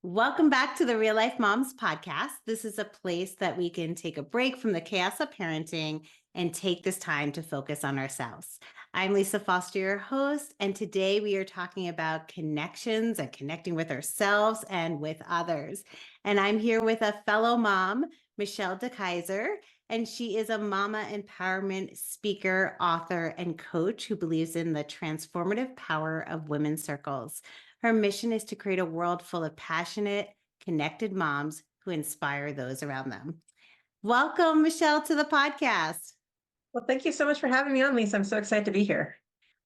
Welcome back to the Real Life Moms podcast. This is a place that we can take a break from the chaos of parenting and take this time to focus on ourselves. I'm Lisa Foster, your host, and today we are talking about connections and connecting with ourselves and with others. And I'm here with a fellow mom, Michelle DeKeyser, and she is a mama empowerment speaker, author, and coach who believes in the transformative power of women's circles. Her mission is to create a world full of passionate, connected moms who inspire those around them. Welcome, Michelle, to the podcast. Well, thank you so much for having me on, Lisa. I'm so excited to be here.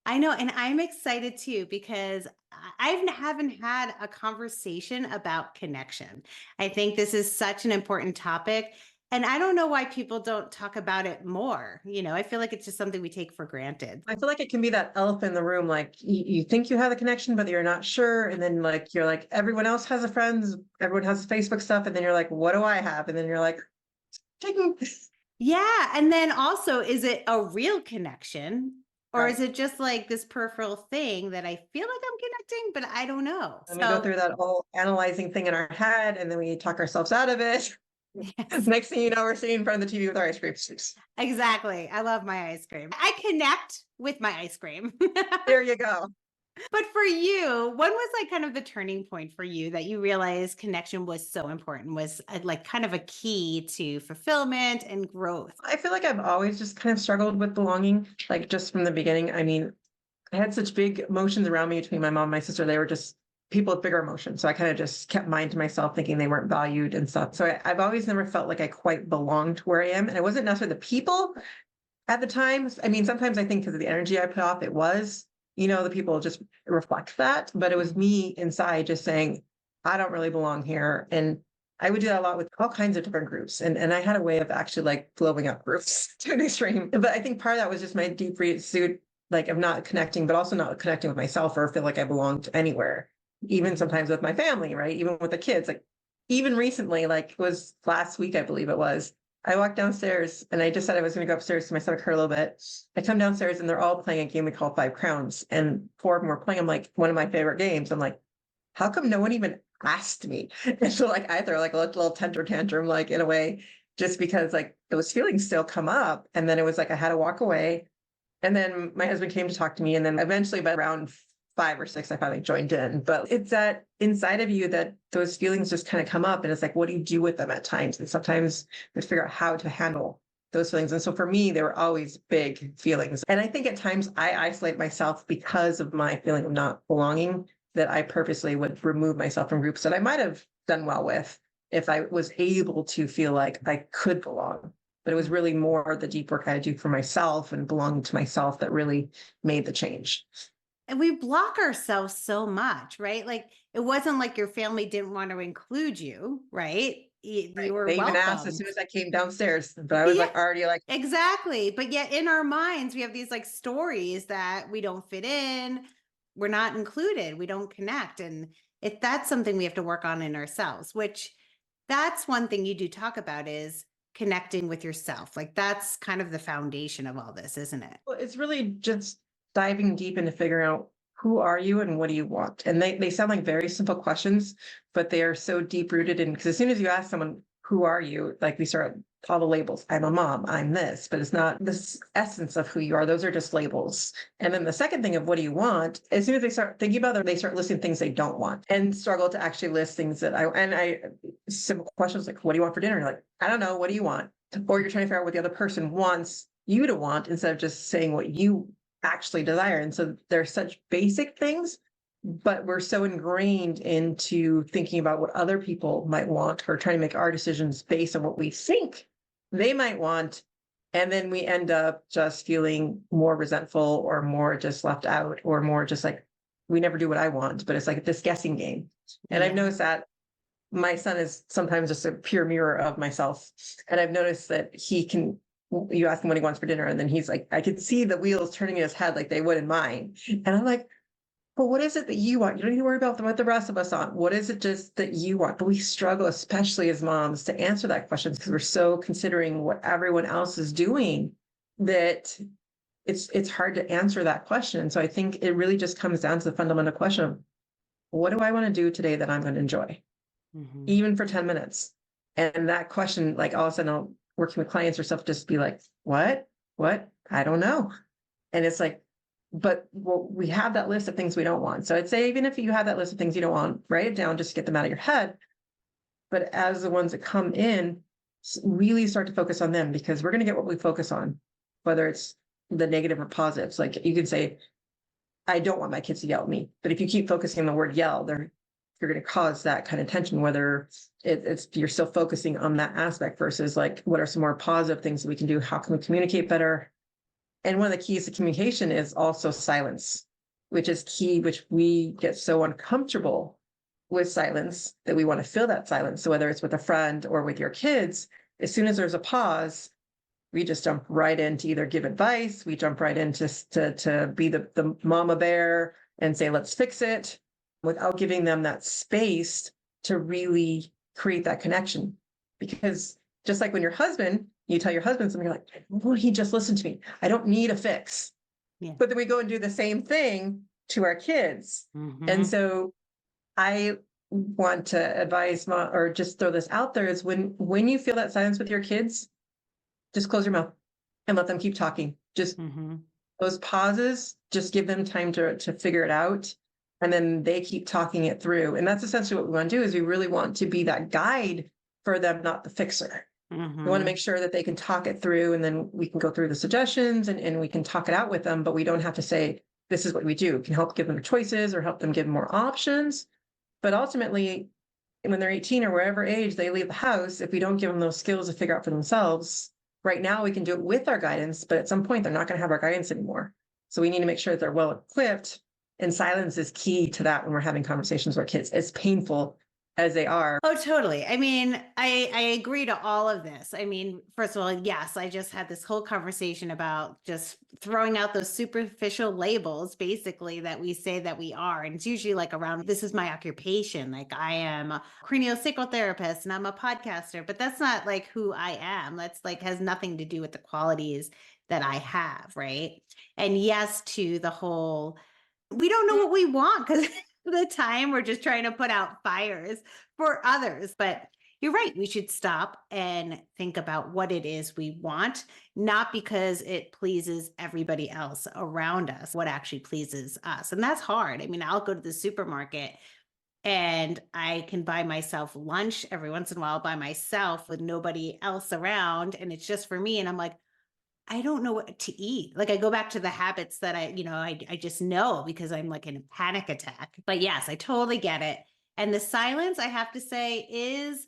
I know, and I'm excited too, because I haven't had a conversation about connection. I think this is such an important topic. And I don't know why people don't talk about it more. I feel like it's just something we take for granted. I feel like it can be that elephant in the room. Like you think you have a connection, but you're not sure. And then you're like, everyone else has a friends, everyone has Facebook stuff. And then you're like, what do I have? And then you're like, taking. Yeah. And then also, is it a real connection? Or Right. is it just like this peripheral thing that I feel like I'm connecting, but I don't know? And we go through that whole analyzing thing in our head, and then we talk ourselves out of it. Yes. Next thing you know, we're sitting in front of the TV with our ice cream sticks. Exactly. I love my ice cream. I connect with my ice cream. There you go. But for you, when was like kind of the turning point for you that you realized connection was so important, was like kind of a key to fulfillment and growth? I feel like I've always just kind of struggled with belonging, like just from the beginning. I mean, I had such big emotions around me between my mom and my sister. They were just people with bigger emotions. So I kind of just kept mine to myself, thinking they weren't valued and stuff. So I've always never felt like I quite belonged where I am. And it wasn't necessarily the people at the time. I mean, sometimes I think because of the energy I put off, it was, the people just reflect that. But it was me inside just saying, I don't really belong here. And I would do that a lot with all kinds of different groups. And I had a way of actually like blowing up groups to an extreme. But I think part of that was just my deep rooted suit, like of not connecting, but also not connecting with myself or feel like I belonged anywhere, even sometimes with my family, right? Even with the kids, like even recently, like it was last week, I believe it was, I walked downstairs and I just said I was going to go upstairs to my stomach hurt a little bit. I come downstairs and they're all playing a game we call Five Crowns, and four of them were playing. I'm like, one of my favorite games. I'm like, how come no one even asked me? And so like I throw like a little tantrum, like in a way, just because like those feelings still come up. And then it was like I had to walk away. And then my husband came to talk to me. And then eventually by around 5 or 6, I finally joined in. But it's that inside of you that those feelings just kind of come up. And it's like, what do you do with them at times? And sometimes we figure out how to handle those feelings. And so for me, they were always big feelings. And I think at times I isolate myself because of my feeling of not belonging, that I purposely would remove myself from groups that I might have done well with if I was able to feel like I could belong. But it was really more the deep work I had to do for myself and belonging to myself that really made the change. And we block ourselves so much, right? Like it wasn't like your family didn't want to include you, right? You Right. were They even asked as welcome. soon as I came downstairs, but I was Yeah, like already like, exactly. But yet in our minds, we have these like stories that we don't fit in, we're not included, we don't connect. And if that's something we have to work on in ourselves, which that's one thing you do talk about is connecting with yourself. Like that's kind of the foundation of all this, isn't it? well, it's really just diving deep into figuring out who are you and what do you want? And they sound like very simple questions, but they are so deep rooted in, because as soon as you ask someone, who are you? Like we start all the labels. I'm a mom, I'm this, but it's not this essence of who you are. Those are just labels. And then the second thing of what do you want? As soon as they start thinking about it, they start listing things they don't want and struggle to actually list things that simple questions like, what do you want for dinner? You're like, I don't know. What do you want? Or you're trying to figure out what the other person wants you to want instead of just saying what you actually desire. And so they're such basic things, but we're so ingrained into thinking about what other people might want or trying to make our decisions based on what we think they might want. And then we end up just feeling more resentful or more just left out or more just like, we never do what I want, but it's like this guessing game. And I've Yeah. noticed that my son is sometimes just a pure mirror of myself. And I've noticed that you ask him what he wants for dinner, and then he's like, I could see the wheels turning in his head like they would in mine. And I'm like, well, what is it that you want? You don't need to worry about what the rest of us want. What is it just that you want? But we struggle, especially as moms, to answer that question because we're so considering what everyone else is doing that it's hard to answer that question. So I think it really just comes down to the fundamental question of what do I want to do today that I'm going to enjoy? Mhm. even for 10 minutes. And that question, like all of a sudden I'll working with clients or stuff, just be like, what? I don't know. And it's like, but well, we have that list of things we don't want. So I'd say, even if you have that list of things you don't want, write it down, just to get them out of your head. But as the ones that come in, really start to focus on them, because we're going to get what we focus on, whether it's the negative or positives. Like you can say, I don't want my kids to yell at me. But if you keep focusing on the word yell, you're going to cause that kind of tension, whether it's you're still focusing on that aspect versus like, what are some more positive things that we can do? How can we communicate better? And one of the keys to communication is also silence, which is key, which we get so uncomfortable with silence that we want to fill that silence. So whether it's with a friend or with your kids, as soon as there's a pause, we just jump right in to either give advice, we jump right in to be the mama bear and say, let's fix it, without giving them that space to really create that connection. Because just like when you tell your husband something, you're like, well, he just listened to me. I don't need a fix. Yeah. But then we go and do the same thing to our kids. And Mhm. so I want to advise or just throw this out there, is when you feel that silence with your kids, just close your mouth and let them keep talking. Just Mhm. those pauses, just give them time to figure it out. And then they keep talking it through. And that's essentially what we want to do, is we really want to be that guide for them, not the fixer. We want to make Mhm. sure that they can talk it through, and then we can go through the suggestions, and we can talk it out with them, but we don't have to say, this is what we do. It can help give them choices or help them give more options. But ultimately, when they're 18 or wherever age they leave the house, if we don't give them those skills to figure out for themselves, right now we can do it with our guidance, but at some point they're not going to have our guidance anymore. So we need to make sure that they're well equipped. And silence is key to that when we're having conversations with our kids, as painful as they are. Oh, totally. I mean, I agree to all of this. I mean, first of all, yes, I just had this whole conversation about just throwing out those superficial labels, basically, that we say that we are. And it's usually like around, this is my occupation. Like, I am a craniosacral therapist and I'm a podcaster, but that's not like who I am. That's like has nothing to do with the qualities that I have. Right. And yes, to the whole, we don't know what we want because the time we're just trying to put out fires for others. But you're right. We should stop and think about what it is we want, not because it pleases everybody else around us, what actually pleases us. And that's hard. I mean, I'll go to the supermarket and I can buy myself lunch every once in a while by myself with nobody else around. And it's just for me. And I'm like, I don't know what to eat. Like I go back to the habits that I just know because I'm like in a panic attack. But yes, I totally get it. And the silence, I have to say, is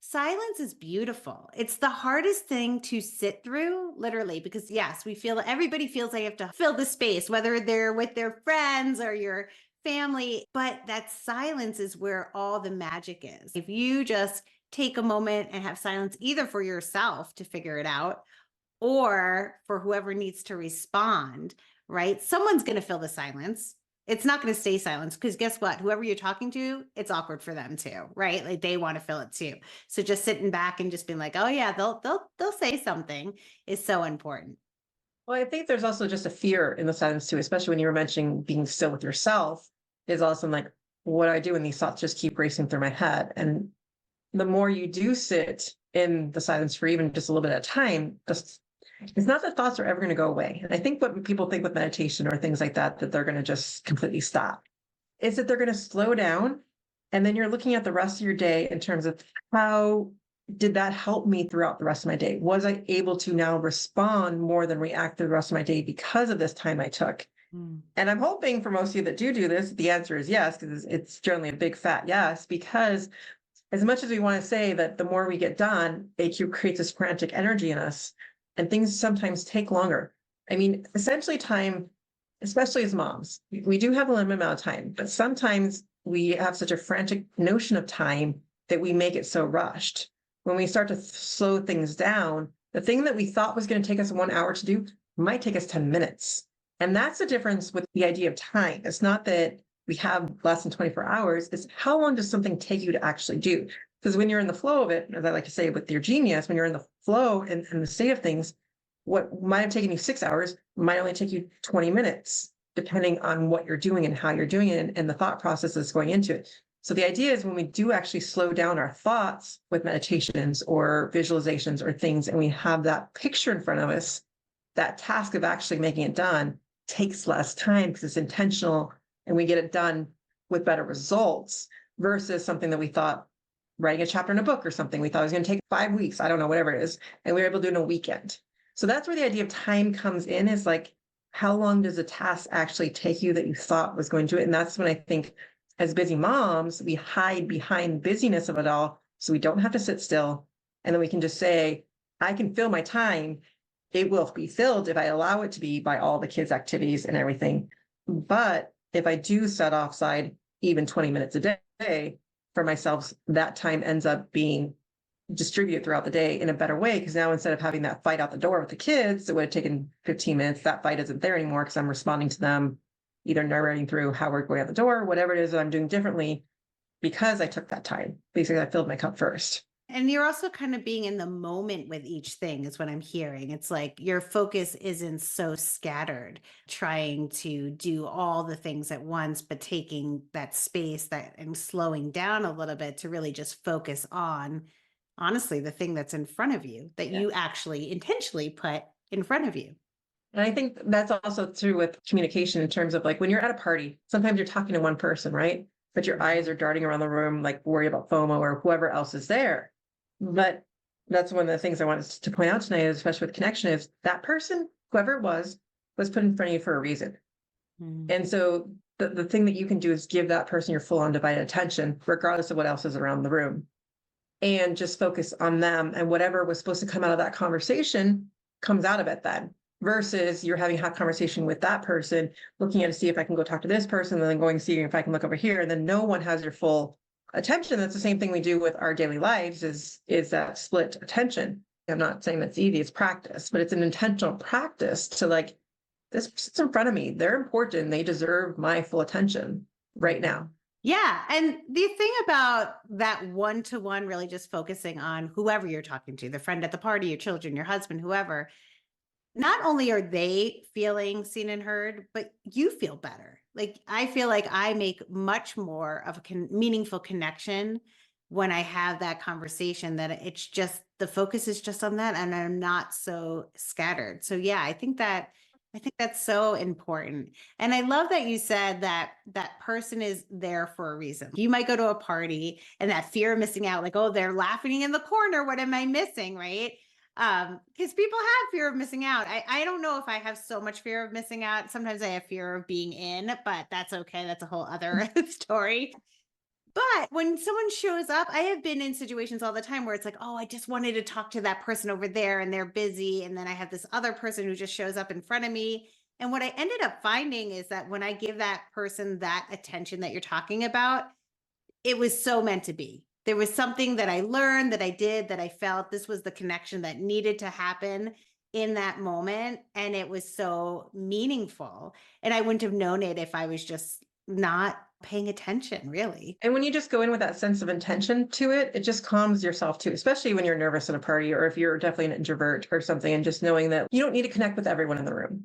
silence is beautiful. It's the hardest thing to sit through, literally, because yes, everybody feels they have to fill the space, whether they're with their friends or your family. But that silence is where all the magic is. If you just take a moment and have silence, either for yourself to figure it out or for whoever needs to respond, right? Someone's going to fill the silence. It's not going to stay silent because guess what? Whoever you're talking to, it's awkward for them too, right? Like they want to fill it too. So just sitting back and just being like, "Oh yeah, they'll say something," is so important. Well, I think there's also just a fear in the silence too, especially when you were mentioning being still with yourself, is also like, what do I do when these thoughts just keep racing through my head? And the more you do sit in the silence for even just a little bit at a time, just it's not that thoughts are ever going to go away. And I think what people think with meditation or things like that, that they're going to just completely stop, is that they're going to slow down. And then you're looking at the rest of your day in terms of, how did that help me throughout the rest of my day? Was I able to now respond more than react to the rest of my day because of this time I took? Mm. And I'm hoping for most of you that do this, the answer is yes, because it's generally a big fat yes, because as much as we want to say that the more we get done, it creates this frantic energy in us, and things sometimes take longer. I mean, essentially time, especially as moms, we do have a limited amount of time, but sometimes we have such a frantic notion of time that we make it so rushed. When we start to slow things down, the thing that we thought was going to take us 1 hour to do might take us 10 minutes. And that's the difference with the idea of time. It's not that we have less than 24 hours, is how long does something take you to actually do? Because when you're in the flow of it, as I like to say with your genius, when you're in the flow and the state of things, what might have taken you 6 hours might only take you 20 minutes, depending on what you're doing and how you're doing it, and the thought process that's going into it. So the idea is when we do actually slow down our thoughts with meditations or visualizations or things, and we have that picture in front of us, that task of actually making it done takes less time because it's intentional and we get it done with better results versus something that we thought writing a chapter in a book or something we thought was going to take 5 weeks. I don't know, whatever it is. And we were able to do it in a weekend. So that's where the idea of time comes in, is like, how long does a task actually take you that you thought was going to do it? And that's when I think as busy moms, we hide behind busyness of it all. So we don't have to sit still. And then we can just say, I can fill my time. It will be filled if I allow it to be by all the kids' activities and everything. But if I do set offside even 20 minutes a day for myself, that time ends up being distributed throughout the day in a better way. Because now instead of having that fight out the door with the kids, it would have taken 15 minutes. That fight isn't there anymore because I'm responding to them, either narrating through how we're going out the door, whatever it is that I'm doing differently, because I took that time. Basically, I filled my cup first. And you're also kind of being in the moment with each thing is what I'm hearing. It's like your focus isn't so scattered, trying to do all the things at once, but taking that space that and slowing down a little bit to really just focus on, honestly, the thing that's in front of you that you actually intentionally put in front of you. And I think that's also true with communication in terms of like when you're at a party, sometimes you're talking to one person, right? But your eyes are darting around the room, like worry about FOMO or whoever else is there. But that's one of the things I wanted to point out tonight, especially with connection, is that person, whoever it was put in front of you for a reason. And so the thing that you can do is give that person your full undivided attention, regardless of what else is around the room, and just focus on them. And whatever was supposed to come out of that conversation comes out of it then, versus you're having a conversation with that person, looking at to see if I can go talk to this person, and then going to see if I can look over here. And then no one has your full attention. That's the same thing we do with our daily lives, is that split attention. I'm not saying that's easy, it's practice, but it's an intentional practice to like, this person's in front of me. They're important. They deserve my full attention right now. Yeah. And the thing about that one-to-one, really just focusing on whoever you're talking to, the friend at the party, your children, your husband, whoever, not only are they feeling seen and heard, but you feel better. Like I feel like I make much more of a meaningful connection when I have that conversation, that it's just the focus is just on that and I'm not so scattered. So yeah, I think that's so important. And I love that you said that that person is there for a reason. You might go to a party and that fear of missing out, like, oh, they're laughing in the corner. What am I missing? Right. Because people have fear of missing out. I don't know if I have so much fear of missing out. Sometimes I have fear of being in, but that's okay. That's a whole other story. But when someone shows up, I have been in situations all the time where it's like, oh, I just wanted to talk to that person over there and they're busy. And then I have this other person who just shows up in front of me. And what I ended up finding is that when I give that person that attention that you're talking about, it was so meant to be. There was something that I learned, that I did, that I felt this was the connection that needed to happen in that moment. And it was so meaningful. And I wouldn't have known it if I was just not paying attention, really. And when you just go in with that sense of intention to it, it just calms yourself too, especially when you're nervous at a party, or if you're definitely an introvert or something, and just knowing that you don't need to connect with everyone in the room.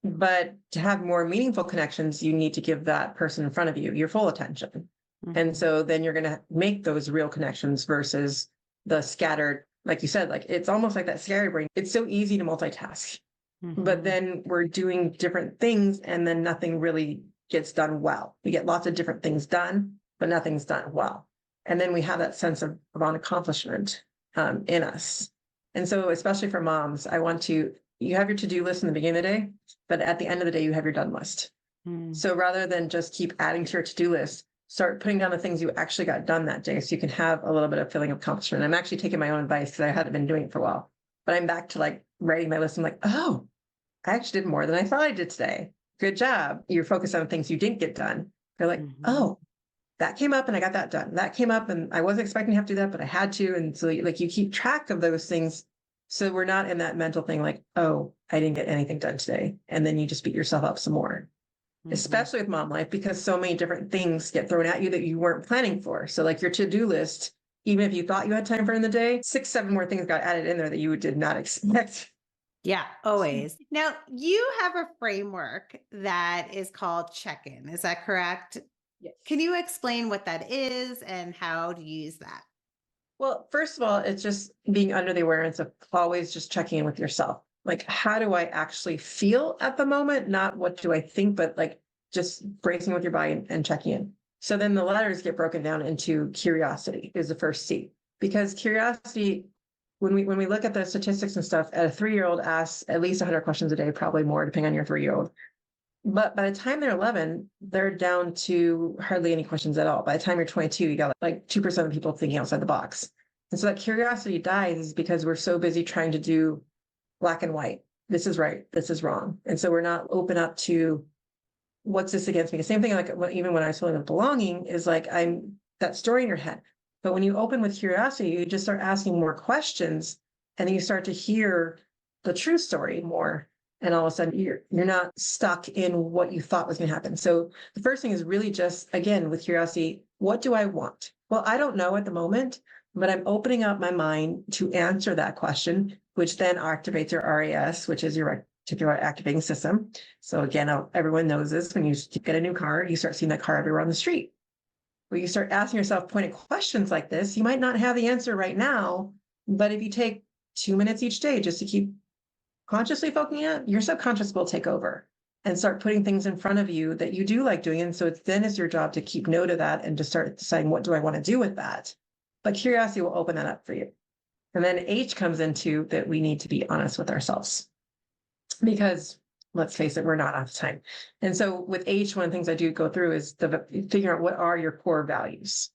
But to have more meaningful connections, you need to give that person in front of you your full attention. And so then you're going to make those real connections versus the scattered, like you said, like it's almost like that scary brain. It's so easy to multitask, but then we're doing different things and then nothing really gets done well. We get lots of different things done, but nothing's done well. And then we have that sense of an accomplishment in us. And so, especially for moms, you have your to-do list in the beginning of the day, but at the end of the day, you have your done list. So rather than just keep adding to your to-do list, start putting down the things you actually got done that day so you can have a little bit of feeling of accomplishment. I'm actually taking my own advice because I hadn't been doing it for a while, but I'm back to like writing my list. I'm like, oh, I actually did more than I thought I did today. Good job. You're focused on things you didn't get done. They're like, oh, that came up and I got that done. That came up and I wasn't expecting to have to do that, but I had to. And so like you keep track of those things. So we're not in that mental thing like, oh, I didn't get anything done today. And then you just beat yourself up some more. Especially with mom life, because so many different things get thrown at you that you weren't planning for. So like your to-do list, even if you thought you had time for in the day, 6, 7 more things got added in there that you did not expect. Yeah, always. Now, you have a framework that is called check-in. Is that correct? Yes. Can you explain what that is and how to use that? Well, first of all, it's just being under the awareness of always just checking in with yourself. Like, how do I actually feel at the moment? Not what do I think, but like just bracing with your body and checking in. So then the letters get broken down into curiosity is the first C, because curiosity, when we look at the statistics and stuff, a 3-year-old asks at least 100 questions a day, probably more, depending on your 3-year-old. But by the time they're 11, they're down to hardly any questions at all. By the time you're 22, you got like 2% of people thinking outside the box. And so that curiosity dies because we're so busy trying to do black and white. This is right. This is wrong. And so we're not open up to what's this against me. The same thing, like even when I was feeling of belonging is like, I'm that story in your head. But when you open with curiosity, you just start asking more questions and then you start to hear the true story more. And all of a sudden you're not stuck in what you thought was going to happen. So the first thing is really just, again, with curiosity, what do I want? Well, I don't know at the moment, but I'm opening up my mind to answer that question, which then activates your RAS, which is your reticular activating system. So again, everyone knows this. When you get a new car, you start seeing that car everywhere on the street. When you start asking yourself pointed questions like this, you might not have the answer right now, but if you take 2 minutes each day just to keep consciously focusing on it, your subconscious will take over and start putting things in front of you that you do like doing. And so then it's your job to keep note of that and to start deciding, what do I want to do with that? But curiosity will open that up for you. And then H comes into that we need to be honest with ourselves, because let's face it, we're not out of time. And so with H, one of the things I do go through is figure out what are your core values.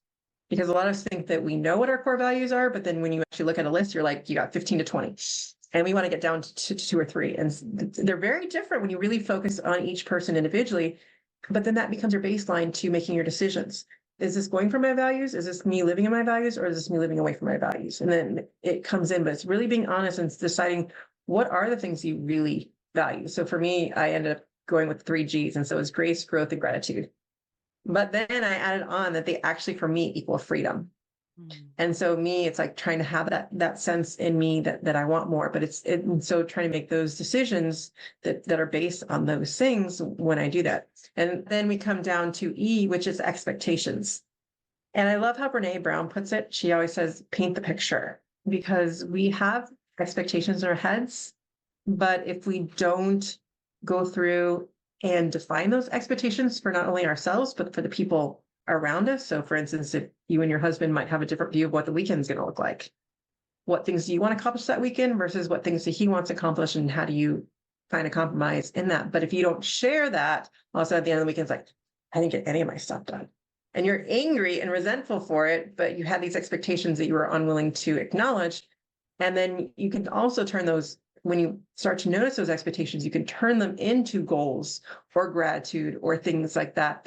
Because a lot of us think that we know what our core values are, but then when you actually look at a list, you're like, you got 15 to 20. And we want to get down to 2 or 3. And they're very different when you really focus on each person individually. But then that becomes your baseline to making your decisions. Is this going for my values? Is this me living in my values? Or is this me living away from my values? And then it comes in, but it's really being honest and deciding what are the things you really value. So for me, I ended up going with 3 G's. And so it's grace, growth, and gratitude. But then I added on that they actually, for me, equal freedom. And so me, it's like trying to have that sense in me that I want more, but so trying to make those decisions that are based on those things when I do that. And then we come down to E, which is expectations. And I love how Brene Brown puts it. She always says, paint the picture, because we have expectations in our heads, but if we don't go through and define those expectations for not only ourselves, but for the people around us. So for instance, if you and your husband might have a different view of what the weekend's going to look like, what things do you want to accomplish that weekend versus what things do he wants to accomplish, and how do you find a compromise in that? But if you don't share that, also at the end of the weekend, it's like, I didn't get any of my stuff done. And you're angry and resentful for it, but you had these expectations that you were unwilling to acknowledge. And then you can also turn those, when you start to notice those expectations, you can turn them into goals or gratitude or things like that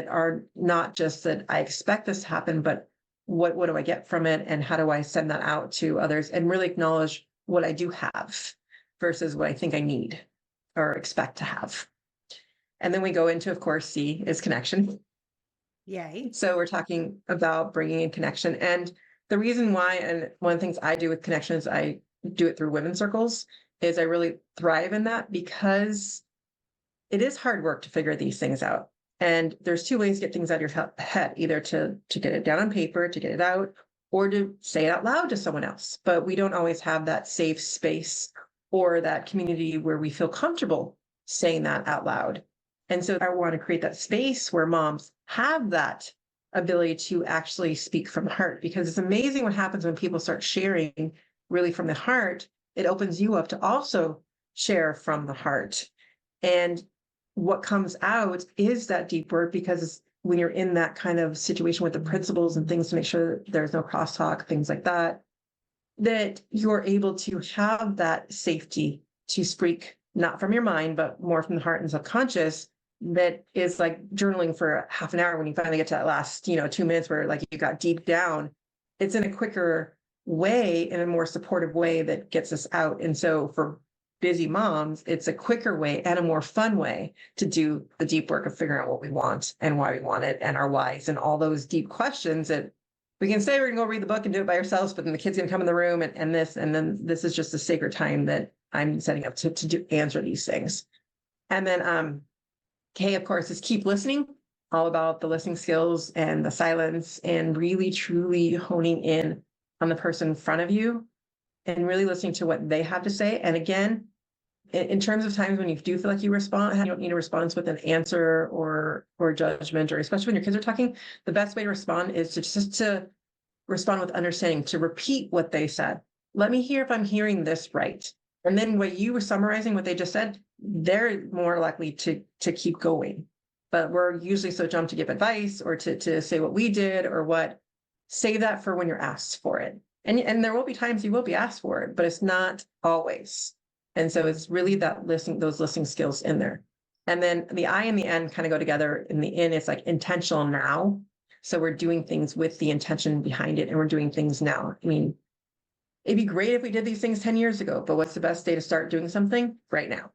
are not just that I expect this to happen, but what do I get from it? And how do I send that out to others and really acknowledge what I do have versus what I think I need or expect to have. And then we go into, of course, C is connection. Yay. So we're talking about bringing in connection. And the reason why, and one of the things I do with connection is I do it through women's circles, is I really thrive in that, because it is hard work to figure these things out. And there's 2 ways to get things out of your head, either to get it down on paper, to get it out, or to say it out loud to someone else. But we don't always have that safe space or that community where we feel comfortable saying that out loud. And so I want to create that space where moms have that ability to actually speak from the heart, because it's amazing what happens when people start sharing really from the heart. It opens you up to also share from the heart. And what comes out is that deep work, because when you're in that kind of situation with the principles and things to make sure there's no crosstalk, things like that, that you're able to have that safety to speak, not from your mind, but more from the heart and subconscious. That is like journaling for half an hour. When you finally get to that last, 2 minutes where like you got deep down, it's in a quicker way, in a more supportive way that gets us out. And so for busy moms, it's a quicker way and a more fun way to do the deep work of figuring out what we want and why we want it and our whys and all those deep questions that we can say we're gonna go read the book and do it by ourselves, but then the kid's gonna come in the room and then this is just a sacred time that I'm setting up to answer these things. And then K, of course, is keep listening. all about the listening skills and the silence and really truly honing in on the person in front of you and really listening to what they have to say. And again, in terms of times when you do feel like you respond, you don't need a response with an answer or judgment, or especially when your kids are talking, the best way to respond is to just to respond with understanding, to repeat what they said. Let me hear if I'm hearing this right. And then when you were summarizing what they just said, they're more likely to keep going. But we're usually so jumped to give advice or to say what we did or what. Save that for when you're asked for it. And there will be times you will be asked for it, but it's not always. And so it's really that listening, those listening skills in there. And then the I and the N kind of go together. In the N, it's like intentional now. So we're doing things with the intention behind it, and we're doing things now. I mean, it'd be great if we did these things 10 years ago, but what's the best day to start doing something? Right now.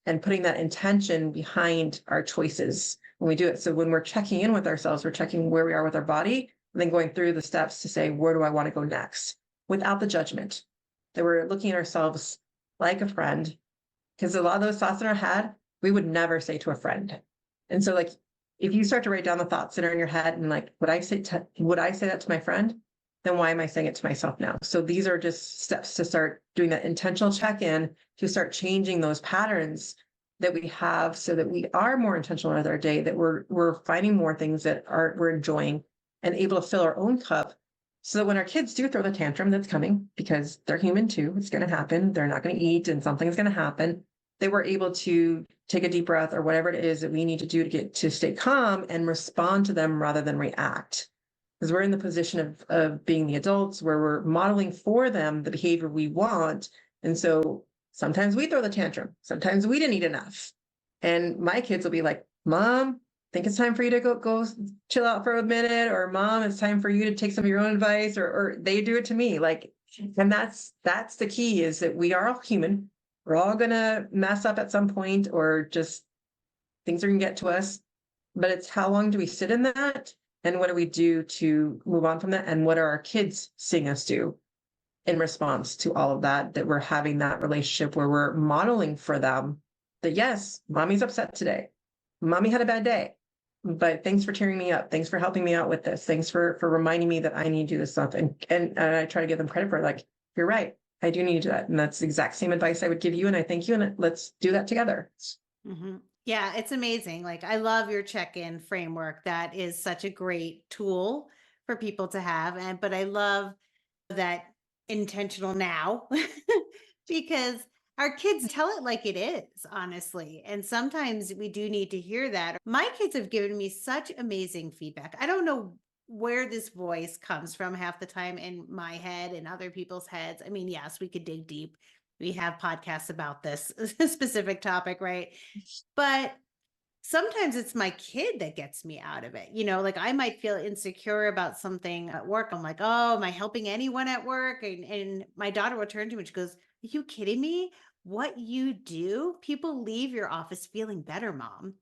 And putting that intention behind our choices when we do it. So when we're checking in with ourselves, we're checking where we are with our body, and then going through the steps to say, where do I want to go next? Without the judgment. That we're looking at ourselves like a friend, because a lot of those thoughts in our head, we would never say to a friend. And so like, if you start to write down the thoughts that are in your head and like, would I say that to my friend? Then why am I saying it to myself now? So these are just steps to start doing that intentional check-in, to start changing those patterns that we have so that we are more intentional with our day, that we're finding more things that we're enjoying and able to fill our own cup. So that when our kids do throw the tantrum that's coming, because they're human too, it's going to happen. They're not going to eat and something's going to happen. They were able to take a deep breath or whatever it is that we need to do to stay calm and respond to them rather than react. Because we're in the position of being the adults where we're modeling for them the behavior we want. And so sometimes we throw the tantrum. Sometimes we didn't eat enough. And my kids will be like, Mom, think it's time for you to go chill out for a minute, or Mom, it's time for you to take some of your own advice, or they do it to me. Like, and that's the key, is that we are all human. We're all gonna mess up at some point, or just things are gonna get to us. But it's how long do we sit in that? And what do we do to move on from that? And what are our kids seeing us do in response to all of that, that we're having that relationship where we're modeling for them that, yes, mommy's upset today. Mommy had a bad day, but thanks for cheering me up. Thanks for helping me out with this. Thanks for reminding me that I need to do this stuff. And I try to give them credit for it. Like, you're right. I do need to do that. And that's the exact same advice I would give you. And I thank you. And let's do that together. Mm-hmm. Yeah, it's amazing. Like, I love your check-in framework. That is such a great tool for people to have. But I love that intentional now because our kids tell it like it is, honestly. And sometimes we do need to hear that. My kids have given me such amazing feedback. I don't know where this voice comes from half the time in my head and other people's heads. I mean, yes, we could dig deep. We have podcasts about this specific topic, right? But sometimes it's my kid that gets me out of it. Like, I might feel insecure about something at work. I'm like, oh, am I helping anyone at work? And my daughter will turn to me and she goes, are you kidding me? What you do? People leave your office feeling better, Mom.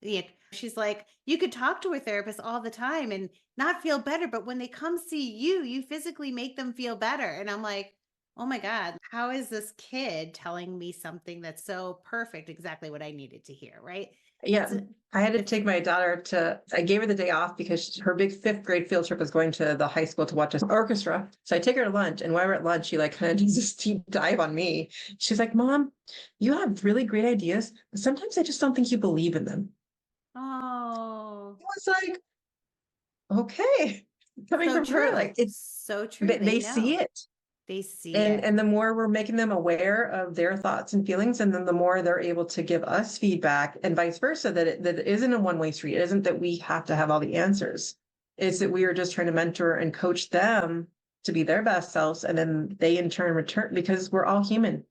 Yeah. She's like, you could talk to a therapist all the time and not feel better, but when they come see you, you physically make them feel better. And I'm like, oh my God, how is this kid telling me something that's so perfect, exactly what I needed to hear, right? Yeah, It's I had to it's take my daughter I gave her the day off because her big fifth grade field trip was going to the high school to watch an orchestra. So I take her to lunch, and while we're at lunch, she like kind of does this deep dive on me. She's like, Mom, you have really great ideas, but sometimes I just don't think you believe in them. oh, I was like, okay, coming so from her, true. like it's, So true. They they see know. it. They see And it. the more we're making them aware of their thoughts and feelings, and then the more they're able to give us feedback, and vice versa, that it isn't a one-way street. It isn't that we have to have all the answers. It's that we are just trying to mentor and coach them to be their best selves, and then they in turn return, because we're all human.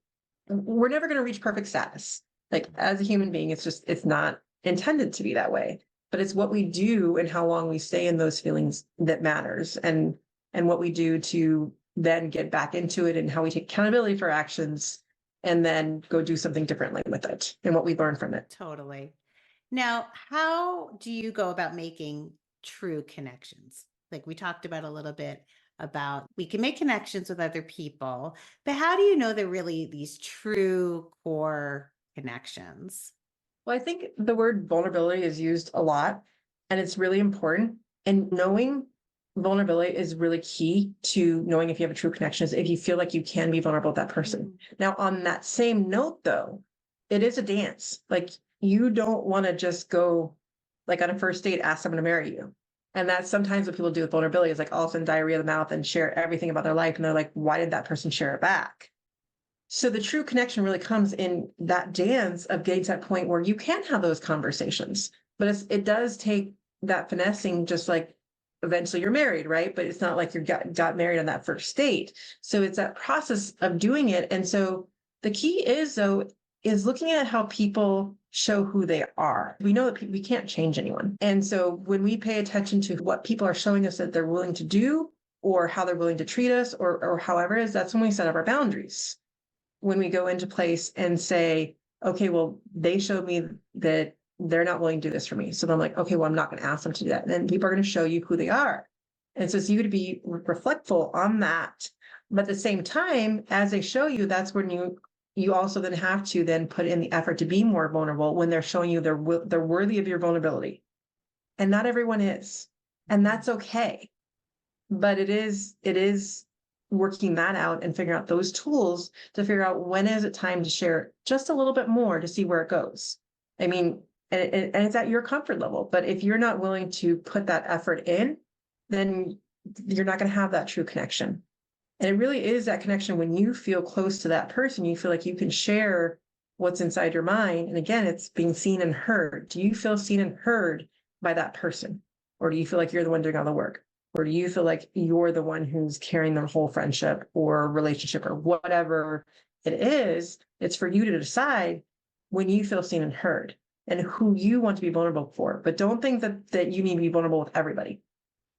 We're never going to reach perfect status. Like, as a human being, it's not intended to be that way. But it's what we do and how long we stay in those feelings that matters, and what we do to then get back into it, and how we take accountability for actions and then go do something differently with it and what we learn from it. Totally. Now, how do you go about making true connections? Like, we talked about a little bit about we can make connections with other people, but how do you know they're really these true core connections? Well, I think the word vulnerability is used a lot. And it's really important. And knowing vulnerability is really key to knowing if you have a true connection, is if you feel like you can be vulnerable with that person. Now, on that same note, though, it is a dance. Like, you don't want to just go like on a first date, ask someone to marry you. And that's sometimes what people do with vulnerability, is like all of a sudden diarrhea of the mouth and share everything about their life. And they're like, why did that person share it back? So the true connection really comes in that dance of getting to that point where you can have those conversations. But it does take that finessing, just like eventually you're married, right? But it's not like you got married on that first date. So it's that process of doing it. And so the key is, though, is looking at how people show who they are. We know that we can't change anyone. And so when we pay attention to what people are showing us that they're willing to do, or how they're willing to treat us, or however it is, that's when we set up our boundaries. When we go into place and say, okay, well, they showed me that they're not willing to do this for me. So then I'm like, okay, well, I'm not going to ask them to do that. And then people are going to show you who they are. And so it's you to be reflectful on that. But at the same time, as they show you, that's when you also then have to then put in the effort to be more vulnerable when they're showing you they're worthy of your vulnerability. And not everyone is. And that's okay. But it is working that out and figuring out those tools to figure out when is it time to share just a little bit more to see where it goes. I mean, and it's at your comfort level. But if you're not willing to put that effort in, then you're not going to have that true connection. And it really is that connection when you feel close to that person, you feel like you can share what's inside your mind. And again, it's being seen and heard. Do you feel seen and heard by that person? Or do you feel like you're the one doing all the work? Or do you feel like you're the one who's carrying the whole friendship or relationship or whatever it is? It's for you to decide when you feel seen and heard and who you want to be vulnerable for. But don't think that you need to be vulnerable with everybody.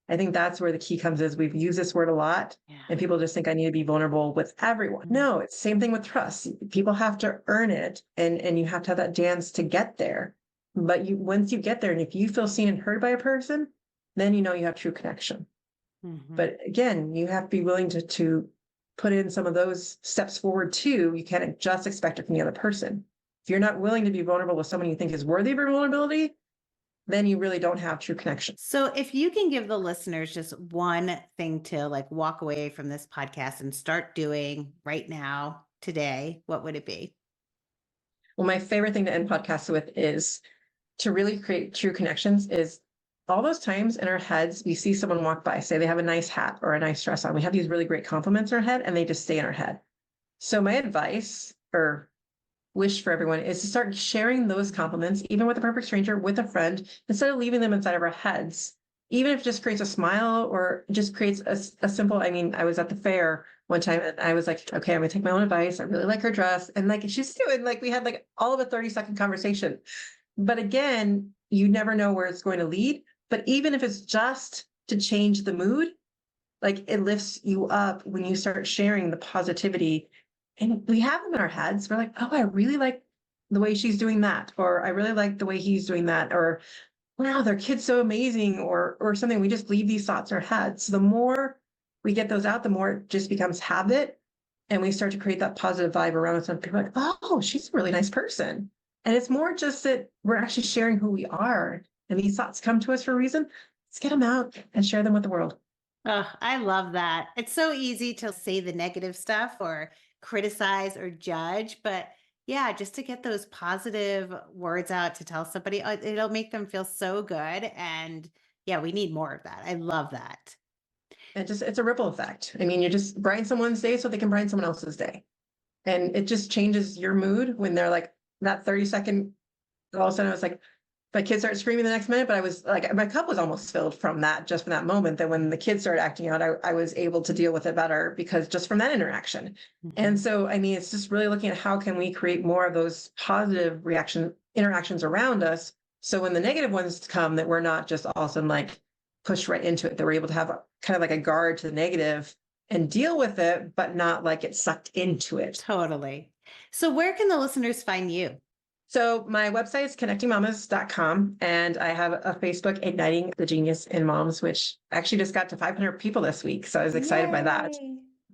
I think that's where the key comes, is we've used this word a lot, and people just think I need to be vulnerable with everyone. No, it's the same thing with trust. People have to earn it, and you have to have that dance to get there. But once you get there, and if you feel seen and heard by a person, then you know you have true connection. But again, you have to be willing to put in some of those steps forward too. You can't just expect it from the other person. If you're not willing to be vulnerable with someone you think is worthy of your vulnerability, then you really don't have true connection. So if you can give the listeners just one thing to like walk away from this podcast and start doing right now, today, what would it be? Well, my favorite thing to end podcasts with is to really create true connections is all those times in our heads, we see someone walk by, say they have a nice hat or a nice dress on. We have these really great compliments in our head and they just stay in our head. So my advice or wish for everyone is to start sharing those compliments, even with a perfect stranger, with a friend, instead of leaving them inside of our heads. Even if it just creates a smile or just creates a simple, I mean, I was at the fair one time and I was like, okay, I'm gonna take my own advice. I really like her dress. And like, she's doing, like, we had like all of a 30-second conversation. But again, you never know where it's going to lead. But even if it's just to change the mood, like it lifts you up when you start sharing the positivity. And we have them in our heads. We're like, oh, I really like the way she's doing that. Or I really like the way he's doing that. Or wow, their kid's so amazing, or something. We just leave these thoughts in our heads. So the more we get those out, the more it just becomes habit. And we start to create that positive vibe around us. And people are like, oh, she's a really nice person. And it's more just that we're actually sharing who we are. And these thoughts come to us for a reason. Let's get them out and share them with the world. Oh, I love that. It's so easy to say the negative stuff or criticize or judge, but yeah, just to get those positive words out to tell somebody, it'll make them feel so good. And yeah, we need more of that. I love that. And just, it's a ripple effect. I mean, you just brighten someone's day so they can brighten someone else's day. And it just changes your mood when they're like that 30-second, all of a sudden I was like, my kids started screaming the next minute, but I was like, my cup was almost filled from that, just from that moment. That when the kids started acting out, I was able to deal with it better because just from that interaction. And so, I mean, it's just really looking at how can we create more of those positive interactions around us. So when the negative ones come, that we're not just all of a sudden like pushed right into it, that we're able to have kind of like a guard to the negative and deal with it, but not like get sucked into it. Totally. So where can the listeners find you? So my website is connectingmamas.com, and I have a Facebook, Igniting the Genius in Moms, which actually just got to 500 people this week. So I was excited by that.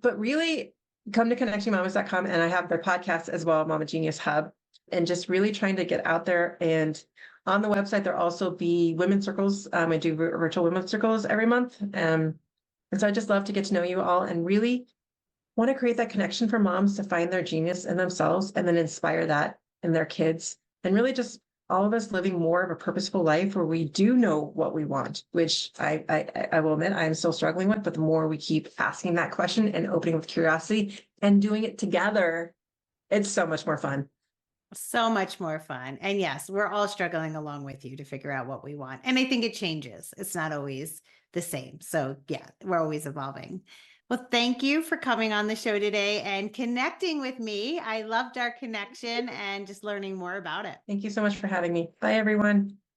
But really come to connectingmamas.com, and I have the podcast as well, Mama Genius Hub, and just really trying to get out there and On the website, there'll also be women's circles. I do virtual women's circles every month. And so I just love to get to know you all and really want to create that connection for moms to find their genius in themselves and then inspire that in their kids. And really just all of us living more of a purposeful life where we do know what we want, which I will admit I'm still struggling with, but the more we keep asking that question and opening with curiosity and doing it together, it's so much more fun. So much more fun. And yes, we're all struggling along with you to figure out what we want. And I think it changes. It's not always the same. So yeah, we're always evolving. Well, thank you for coming on the show today and connecting with me. I loved our connection and just learning more about it. Thank you so much for having me. Bye, everyone.